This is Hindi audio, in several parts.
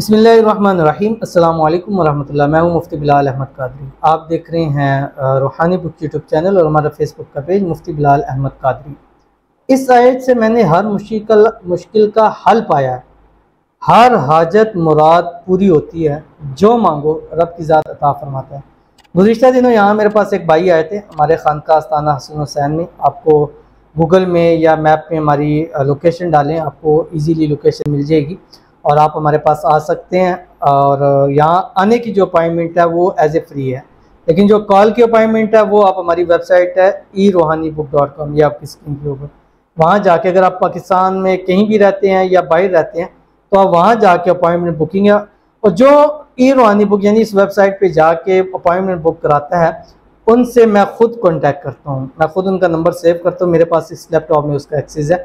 बिस्मिल्लाहिर्रहमानिर्रहीम। अस्सलाम वालेकुम वरहमतुल्लाह। मैं हूँ मुफ्ती बिलाल अहमद कादरी। आप देख रहे हैं रूहानी बुक यूट्यूब चैनल और हमारा फेसबुक का पेज मुफ्ती बिलाल अहमद कादरी। इस आयत से मैंने हर मुश्किल का हल पाया है। हर हाजत मुराद पूरी होती है, जो मांगो रब की ज़ात अता फरमाता है। गुज़िश्ता दिनों यहाँ मेरे पास एक भाई आए थे हमारे खानका आस्ताना हसन हुसैन में। आपको गूगल में या मैप में हमारी लोकेशन डालें, आपको इजीली लोकेशन मिल जाएगी और आप हमारे पास आ सकते हैं। और यहाँ आने की जो अपॉइंटमेंट है वो एज ए फ्री है, लेकिन जो कॉल की अपॉइंटमेंट है वो आप हमारी वेबसाइट है erohanibook.com, ये आपकी स्क्रीन के ऊपर, वहाँ जाके अगर आप पाकिस्तान में कहीं भी रहते हैं या बाहर रहते हैं तो आप वहाँ जाके अपॉइंटमेंट बुकिंग है। और जो रूहानी बुक यानी इस वेबसाइट पे जाके अपॉइंटमेंट बुक कराता है उनसे मैं खुद कांटेक्ट करता हूँ, मैं खुद उनका नंबर सेव करता हूँ। मेरे पास इस लैपटॉप में उसका एक्सेस है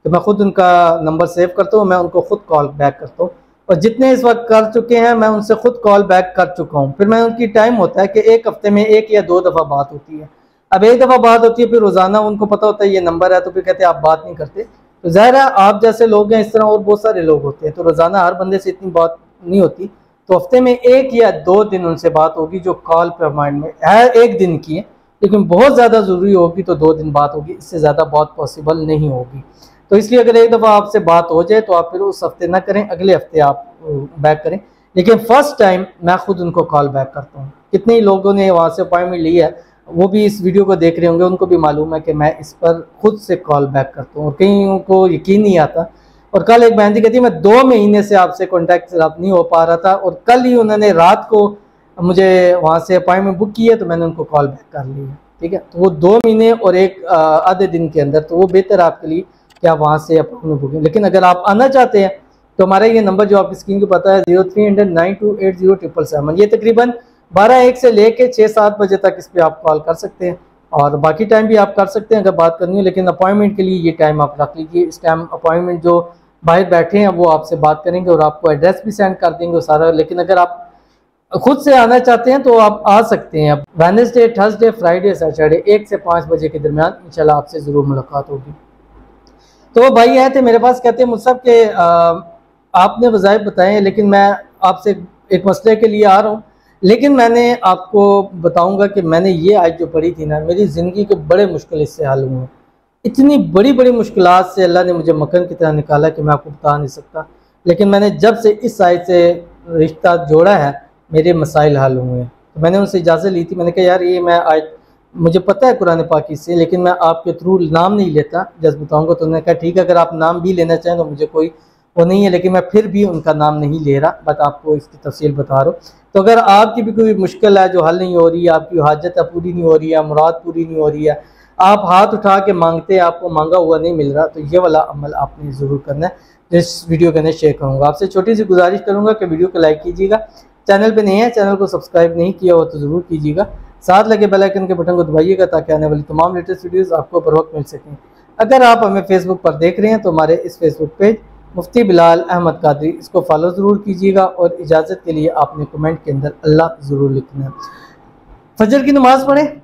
तो मैं खुद उनका नंबर सेव करता हूँ, मैं उनको खुद कॉल बैक करता हूँ। और जितने इस वक्त कर चुके हैं मैं उनसे खुद कॉल बैक कर चुका हूँ। फिर मैं उनकी टाइम होता है कि एक हफ्ते में एक या दो दफ़ा बात होती है। अब एक दफ़ा बात होती है, फिर रोज़ाना उनको पता होता है ये नंबर है, तो फिर कहते हैं आप बात नहीं करते। तो ज़ाहिर है आप जैसे लोग हैं, इस तरह और बहुत सारे लोग होते हैं, तो रोज़ाना हर बंदे से इतनी बात नहीं होती। तो हफ्ते में एक या दो दिन उनसे बात होगी जो कॉल पर माइंड में है, एक दिन की है, लेकिन बहुत ज़्यादा ज़रूरी होगी तो 2 दिन बात होगी, इससे ज़्यादा बात पॉसिबल नहीं होगी। तो इसलिए अगर एक दफ़ा आपसे बात हो जाए तो आप फिर उस हफ्ते ना करें, अगले हफ्ते आप बैक करें। लेकिन फ़र्स्ट टाइम मैं खुद उनको कॉल बैक करता हूँ। कितने ही लोगों ने वहाँ से अपॉइंटमेंट ली है, वो भी इस वीडियो को देख रहे होंगे, उनको भी मालूम है कि मैं इस पर खुद से कॉल बैक करता हूँ और कईयों को यकीन नहीं आता। और कल एक बहन जी कहती है मैं 2 महीने से आपसे कॉन्टैक्ट नहीं हो पा रहा था और कल ही उन्होंने रात को मुझे वहाँ से अपॉइंटमेंट बुक की है तो मैंने उनको कॉल बैक कर ली है। ठीक है, तो वो 2 महीने और एक आधे दिन के अंदर, तो वो बेहतर आपके लिए कि आप वहाँ से अपॉइंटमेंट बुकिंग। लेकिन अगर आप आना चाहते हैं तो हमारा ये नंबर जो आपकी स्क्रीन को पता है 0300928077, ये तकरीबन 12-1 से लेके 6-7 बजे तक इस पर आप कॉल कर सकते हैं और बाकी टाइम भी आप कर सकते हैं अगर बात करनी हो। लेकिन अपॉइंटमेंट के लिए ये टाइम आप रख लीजिए। इस टाइम अपॉइंटमेंट जो बाहर बैठे हैं वो आपसे बात करेंगे और आपको एड्रेस भी सेंड कर देंगे सारा। लेकिन अगर आप खुद से आना चाहते हैं तो आप आ सकते हैं। वेडनेसडे, थर्सडे, फ्राइडे, सैटरडे 1 से 5 बजे के दरमियान इंशाल्लाह आपसे ज़रूर मुलाकात होगी। तो भाई आए थे मेरे पास, कहते हैं मुझसे कि आपने वज़ाइफ बताए लेकिन मैं आपसे एक मसले के लिए आ रहा हूँ। लेकिन मैंने आपको बताऊंगा कि मैंने ये आयत जो पढ़ी थी ना, मेरी ज़िंदगी के बड़े मुश्किल इससे हल हुए हैं। इतनी बड़ी बड़ी मुश्किलात से अल्लाह ने मुझे मक्खन की तरह निकाला कि मैं आपको बता नहीं सकता। लेकिन मैंने जब से इस आयत से रिश्ता जोड़ा है मेरे मसाइल हल हुए हैं। तो मैंने उनसे इजाज़त ली थी, मैंने कहा यार ये मैं आयत मुझे पता है कुरान पाक से, लेकिन मैं आपके थ्रू नाम नहीं लेता, जस्ट बताऊंगा। तो उन्होंने कहा ठीक है, अगर आप नाम भी लेना चाहें तो मुझे कोई वो नहीं है, लेकिन मैं फिर भी उनका नाम नहीं ले रहा, बट आपको इसकी तफसील बता रहा हूँ। तो अगर आपकी भी कोई मुश्किल है जो हल नहीं हो रही है, आपकी हाजत पूरी नहीं हो रही है, मुराद पूरी नहीं हो रही है, आप हाथ उठा के मांगते हैं, आपको मांगा हुआ नहीं मिल रहा, तो ये वाला अमल आपने ज़रूर करना है। जिस वीडियो के अंदर शेयर करूँगा, आपसे छोटी सी गुजारिश करूँगा कि वीडियो को लाइक कीजिएगा, चैनल पे नहीं है, चैनल को सब्सक्राइब नहीं किया हो तो ज़रूर कीजिएगा, साथ लगे बेल आइकन के बटन को दबाइएगा ताकि आने वाली तमाम लेटेस्ट वीडियोस आपको बर वक्त मिल सकें। अगर आप हमें फेसबुक पर देख रहे हैं तो हमारे इस फेसबुक पेज मुफ्ती बिलाल अहमद कादरी, इसको फॉलो ज़रूर कीजिएगा। और इजाज़त के लिए आपने कमेंट के अंदर अल्लाह ज़रूर लिखना है। फजर की नमाज़ पढ़ें,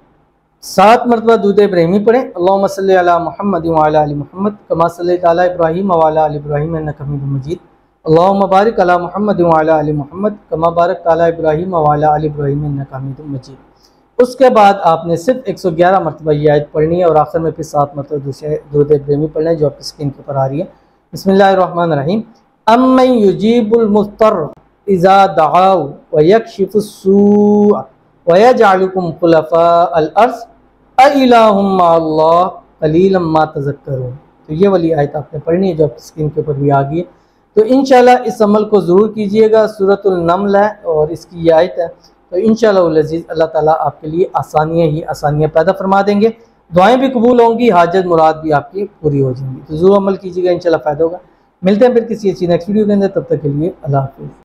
7 मरतबा दूध इब्राहिमी पढ़ें, अल्लाहुम्मा सल्ली अला मुहम्मद व अला आलि मुहम्मद कमा सल्लैता अला इब्राहीम व अला आलि इब्राहीम इन्नका हमीदुम मजीद, अल्लाहुम्मा बारिक अला मुहम्मद व अला आलि मुहम्मद कमा बारकता अला इब्राहीम व अला आलि इब्राहीम इन्नका हमीदुम मजीद। उसके बाद आपने सिर्फ 111 मरतबा ये आयत पढ़नी है और आखिर में फिर 7 मरतबा दूसरे दूध इब्राहिमी पढ़ना है जो आपकी स्क्रीन के ऊपर आ रही है। बिस्मिल्लाहिर्रहमानिर्रहीम। अम्मन युजीबुल मुज़्तर इज़ा दआउ व यक्शिफुस सूअ व यजअलुकुम खुलफ़ाअल अर्ज़ अइलाहुम मअल्लाह क़लीलन मा तज़क्करून। तो ये वाली आयत आपने पढ़नी है जो आपकी स्क्रीन के ऊपर भी आ गई है। तो इंशाल्लाह इस अमल को ज़रूर कीजिएगा। सूरतुल नम्ल है और इसकी ये आयत है। तो इंशाअल्लाह अज़ीज़ अल्लाह ताला आपके लिए आसानियाँ ही आसानियाँ पैदा फरमा देंगे, दुआएं भी कबूल होंगी, हाजत मुराद भी आपकी पूरी हो जाएंगी। तो ज़रूर अमल कीजिएगा, इंशाअल्लाह फ़ायदा होगा। मिलते हैं फिर किसी अच्छी नेक्स्ट वीडियो के अंदर, तब तक के लिए अल्लाह हाफ़िज़।